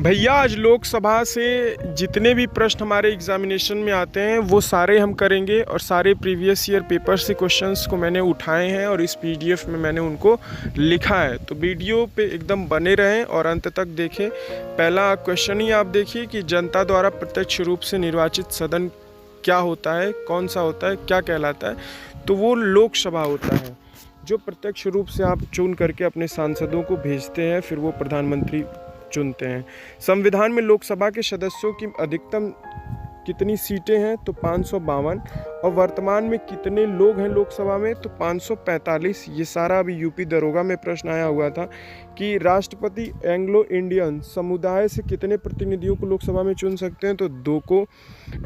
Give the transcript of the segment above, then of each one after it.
भैया आज लोकसभा से जितने भी प्रश्न हमारे एग्जामिनेशन में आते हैं वो सारे हम करेंगे और सारे प्रीवियस ईयर पेपर से क्वेश्चंस को मैंने उठाए हैं और इस पीडीएफ में मैंने उनको लिखा है। तो वीडियो पे एकदम बने रहें और अंत तक देखें। पहला क्वेश्चन ही आप देखिए कि जनता द्वारा प्रत्यक्ष रूप से निर्वाचित सदन क्या होता है, कौन सा होता है, क्या कहलाता है। तो वो लोकसभा होता है जो प्रत्यक्ष रूप से आप चुन करके अपने सांसदों को भेजते हैं, फिर वो प्रधानमंत्री चुनते हैं। संविधान में लोकसभा के सदस्यों की अधिकतम कितनी सीटें हैं तो 552। और वर्तमान में कितने लोग हैं लोकसभा में तो 545। ये सारा अभी यूपी दरोगा में प्रश्न आया हुआ था कि राष्ट्रपति एंग्लो इंडियन समुदाय से कितने प्रतिनिधियों को लोकसभा में चुन सकते हैं तो 2 को।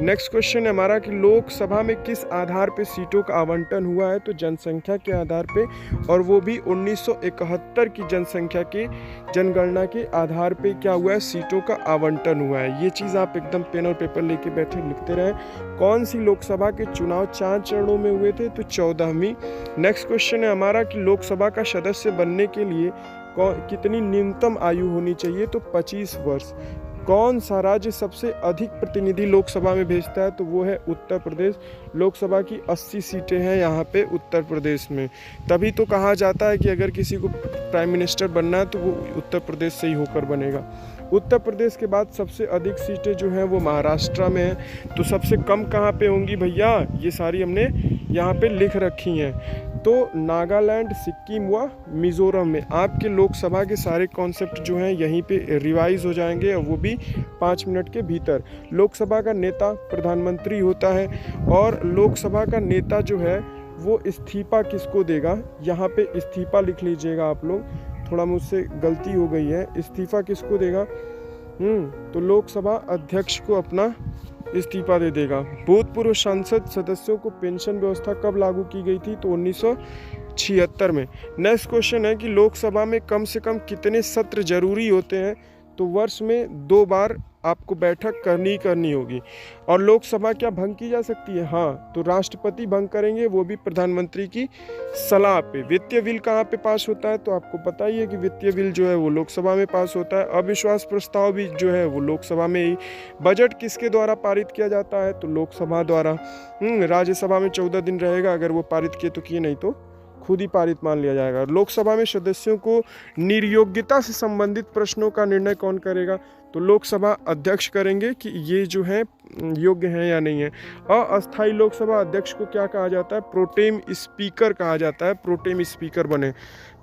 नेक्स्ट क्वेश्चन है हमारा कि लोकसभा में किस आधार पे सीटों का आवंटन हुआ है तो जनसंख्या के आधार पे, और वो भी 1971 की जनसंख्या के जनगणना के आधार पे क्या हुआ है, सीटों का आवंटन हुआ है। ये चीज़ आप एकदम पेन और पेपर लेके बैठे लिखते रहें। कौन सी लोकसभा के चुनाव 4 चरणों में हुए थे तो 14वीं। नेक्स्ट क्वेश्चन है हमारा कि लोकसभा का सदस्य बनने के लिए कितनी न्यूनतम आयु होनी चाहिए तो 25 वर्ष। कौन सा राज्य सबसे अधिक प्रतिनिधि लोकसभा में भेजता है तो वो है उत्तर प्रदेश। लोकसभा की 80 सीटें हैं यहाँ पे उत्तर प्रदेश में। तभी तो कहा जाता है कि अगर किसी को प्राइम मिनिस्टर बनना है तो वो उत्तर प्रदेश से ही होकर बनेगा। उत्तर प्रदेश के बाद सबसे अधिक सीटें जो हैं वो महाराष्ट्र में हैं। तो सबसे कम कहाँ पे होंगी भैया, ये सारी हमने यहाँ पे लिख रखी हैं। तो नागालैंड, सिक्किम व मिज़ोरम में आपके लोकसभा के सारे कॉन्सेप्ट जो हैं यहीं पे रिवाइज हो जाएंगे और वो भी 5 मिनट के भीतर। लोकसभा का नेता प्रधानमंत्री होता है और लोकसभा का नेता जो है वो इस्तीफा किसको देगा, यहाँ पे इस्तीफा लिख लीजिएगा आप लोग, थोड़ा मुझसे गलती हो गई है। इस्तीफा किसको देगा, तो लोकसभा अध्यक्ष को अपना इस्तीफा दे देगा। भूतपूर्व संसद सदस्यों को पेंशन व्यवस्था कब लागू की गई थी तो 1976 में। नेक्स्ट क्वेश्चन है कि लोकसभा में कम से कम कितने सत्र जरूरी होते हैं तो वर्ष में 2 बार आपको बैठक करनी होगी। और लोकसभा क्या भंग की जा सकती है, हाँ, तो राष्ट्रपति भंग करेंगे, वो भी प्रधानमंत्री की सलाह पे। वित्तीय बिल कहाँ पे पास होता है तो आपको पता ही है कि वित्तीय बिल जो है वो लोकसभा में पास होता है। अविश्वास प्रस्ताव भी जो है वो लोकसभा में ही। बजट किसके द्वारा पारित किया जाता है तो लोकसभा द्वारा। राज्यसभा में 14 दिन रहेगा, अगर वो पारित किए तो किए, नहीं तो खुद ही पारित मान लिया जाएगा। लोकसभा में सदस्यों को निर्योग्यता से संबंधित प्रश्नों का निर्णय कौन करेगा तो लोकसभा अध्यक्ष करेंगे कि ये जो है योग्य हैं या नहीं है। अस्थायी लोकसभा अध्यक्ष को क्या कहा जाता है, प्रोटेम स्पीकर कहा जाता है। प्रोटेम स्पीकर बने।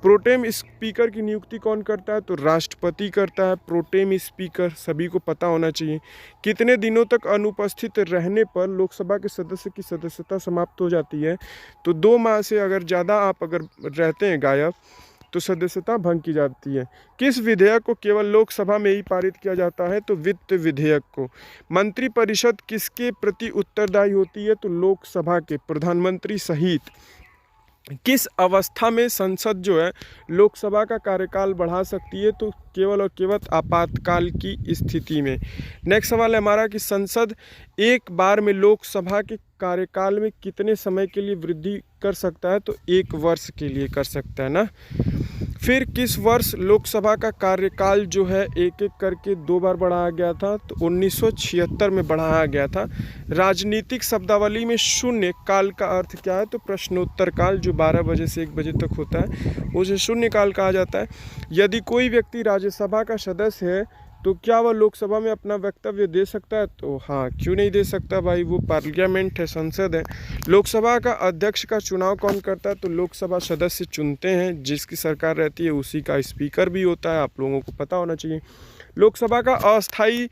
प्रोटेम स्पीकर की नियुक्ति कौन करता है तो राष्ट्रपति करता है। प्रोटेम स्पीकर सभी को पता होना चाहिए। कितने दिनों तक अनुपस्थित रहने पर लोकसभा के सदस्य की सदस्यता समाप्त हो जाती है तो 2 माह से अगर ज़्यादा आप अगर रहते हैं गायब तो सदस्यता भंग की जाती है। किस विधेयक को केवल लोकसभा में ही पारित किया जाता है तो वित्त विधेयक को। मंत्रिपरिषद किसके प्रति उत्तरदायी होती है तो लोकसभा के, प्रधानमंत्री सहित। किस अवस्था में संसद जो है लोकसभा का कार्यकाल बढ़ा सकती है तो केवल और केवल आपातकाल की स्थिति में। नेक्स्ट सवाल है हमारा कि संसद एक बार में लोकसभा के कार्यकाल में कितने समय के लिए वृद्धि कर सकता है तो 1 वर्ष के लिए कर सकता है ना। फिर किस वर्ष लोकसभा का कार्यकाल जो है एक करके 2 बार बढ़ाया गया था तो 1976 में बढ़ाया गया था। राजनीतिक शब्दावली में शून्य काल का अर्थ क्या है तो प्रश्नोत्तर काल, जो 12 बजे से 1 बजे तक होता है उसे शून्य काल कहा जाता है। यदि कोई व्यक्ति राज्यसभा का सदस्य है तो क्या वह लोकसभा में अपना वक्तव्य दे सकता है तो हाँ, क्यों नहीं दे सकता भाई, वो पार्लियामेंट है, संसद है। लोकसभा का अध्यक्ष का चुनाव कौन करता है तो लोकसभा सदस्य चुनते हैं, जिसकी सरकार रहती है उसी का स्पीकर भी होता है, आप लोगों को पता होना चाहिए। लोकसभा का अस्थायी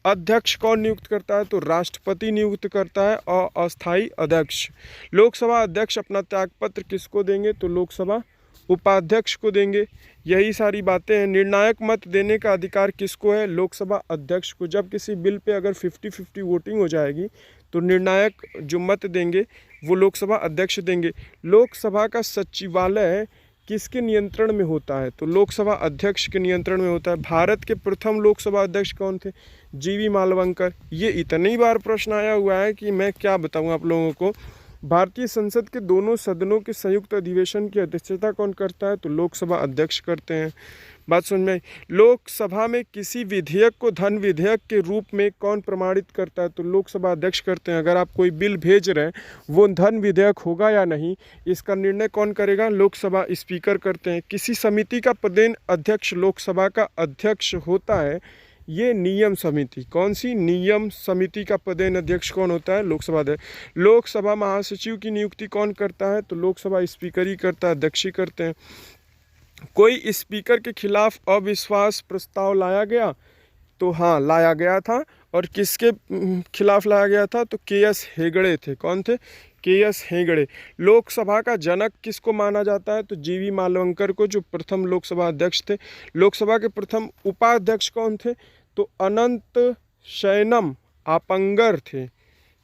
अध्यक्ष कौन नियुक्त करता है तो राष्ट्रपति नियुक्त करता है। और अस्थायी अध्यक्ष, लोकसभा अध्यक्ष अपना त्यागपत्र किसको देंगे तो लोकसभा उपाध्यक्ष को देंगे। यही सारी बातें हैं। निर्णायक मत देने का अधिकार किसको है, लोकसभा अध्यक्ष को। जब किसी बिल पे अगर 50-50 वोटिंग हो जाएगी तो निर्णायक जो मत देंगे वो लोकसभा अध्यक्ष देंगे। लोकसभा का सचिवालय किसके नियंत्रण में होता है तो लोकसभा अध्यक्ष के नियंत्रण में होता है। भारत के प्रथम लोकसभा अध्यक्ष कौन थे, जीवी मालवंकर। ये इतनी बार प्रश्न आया हुआ है कि मैं क्या बताऊँ आप लोगों को। भारतीय संसद के दोनों सदनों के संयुक्त अधिवेशन की अध्यक्षता कौन करता है तो लोकसभा अध्यक्ष करते हैं। बात समझ में आई। लोकसभा में किसी विधेयक को धन विधेयक के रूप में कौन प्रमाणित करता है? तो लोकसभा अध्यक्ष करते हैं। अगर आप कोई बिल भेज रहे हैं वो धन विधेयक होगा या नहीं, इसका निर्णय कौन करेगा? लोकसभा स्पीकर करते हैं। किसी समिति का पदेन अध्यक्ष लोकसभा का अध्यक्ष होता है, ये नियम समिति। कौन सी? नियम समिति का पदेन अध्यक्ष कौन होता है? लोकसभा अध्यक्ष। लोकसभा महासचिव की नियुक्ति कौन करता है? तो लोकसभा स्पीकर ही करता है, अध्यक्ष ही करते हैं। कोई स्पीकर के खिलाफ अविश्वास प्रस्ताव लाया गया? तो हाँ, लाया गया था। और किसके खिलाफ लाया गया था? तो के.एस. हेगड़े थे। कौन थे? के.एस. हेगड़े। लोकसभा का जनक किसको माना जाता है? तो जी.वी. मालवंकर को, जो प्रथम लोकसभा अध्यक्ष थे। लोकसभा के प्रथम उपाध्यक्ष कौन थे? तो अनंत शयनम आपंगर थे।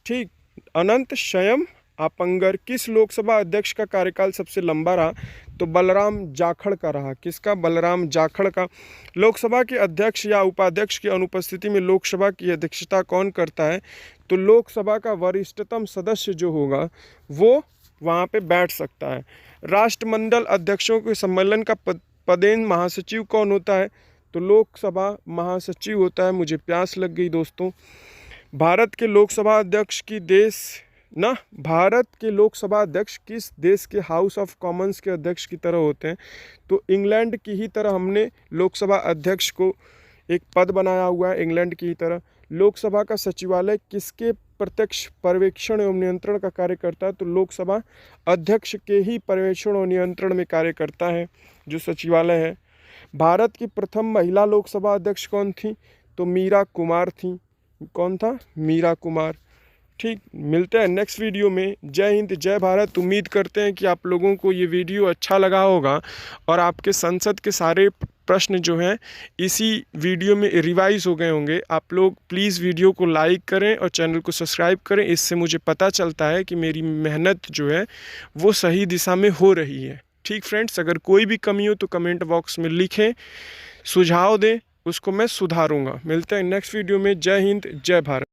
ठीक, अनंत शयम आपंगर। किस लोकसभा अध्यक्ष का कार्यकाल सबसे लंबा रहा? तो बलराम जाखड़ का रहा। किसका? बलराम जाखड़ का। लोकसभा के अध्यक्ष या उपाध्यक्ष की अनुपस्थिति में लोकसभा की अध्यक्षता कौन करता है? तो लोकसभा का वरिष्ठतम सदस्य जो होगा वो वहाँ पे बैठ सकता है। राष्ट्रमंडल अध्यक्षों के सम्मेलन का पदेन महासचिव कौन होता है? तो लोकसभा महासचिव होता है। मुझे प्यास लग गई दोस्तों। भारत के लोकसभा अध्यक्ष की भारत के लोकसभा अध्यक्ष किस देश के हाउस ऑफ कॉमन्स के अध्यक्ष की तरह होते हैं? तो इंग्लैंड की ही तरह हमने लोकसभा अध्यक्ष को एक पद बनाया हुआ है, इंग्लैंड की ही तरह। लोकसभा का सचिवालय किसके प्रत्यक्ष पर्यवेक्षण एवं नियंत्रण का कार्य करता है? तो लोकसभा अध्यक्ष के ही पर्यवेक्षण और नियंत्रण में कार्य करता है जो सचिवालय है। भारत की प्रथम महिला लोकसभा अध्यक्ष कौन थी? तो मीरा कुमार थी। कौन था? मीरा कुमार। ठीक, मिलते हैं नेक्स्ट वीडियो में। जय हिंद, जय भारत। उम्मीद करते हैं कि आप लोगों को ये वीडियो अच्छा लगा होगा और आपके संसद के सारे प्रश्न जो हैं इसी वीडियो में रिवाइज हो गए होंगे। आप लोग प्लीज़ वीडियो को लाइक करें और चैनल को सब्सक्राइब करें। इससे मुझे पता चलता है कि मेरी मेहनत जो है वो सही दिशा में हो रही है। ठीक फ्रेंड्स, अगर कोई भी कमी हो तो कमेंट बॉक्स में लिखें, सुझाव दें, उसको मैं सुधारूंगा। मिलते हैं नेक्स्ट वीडियो में। जय हिंद, जय भारत।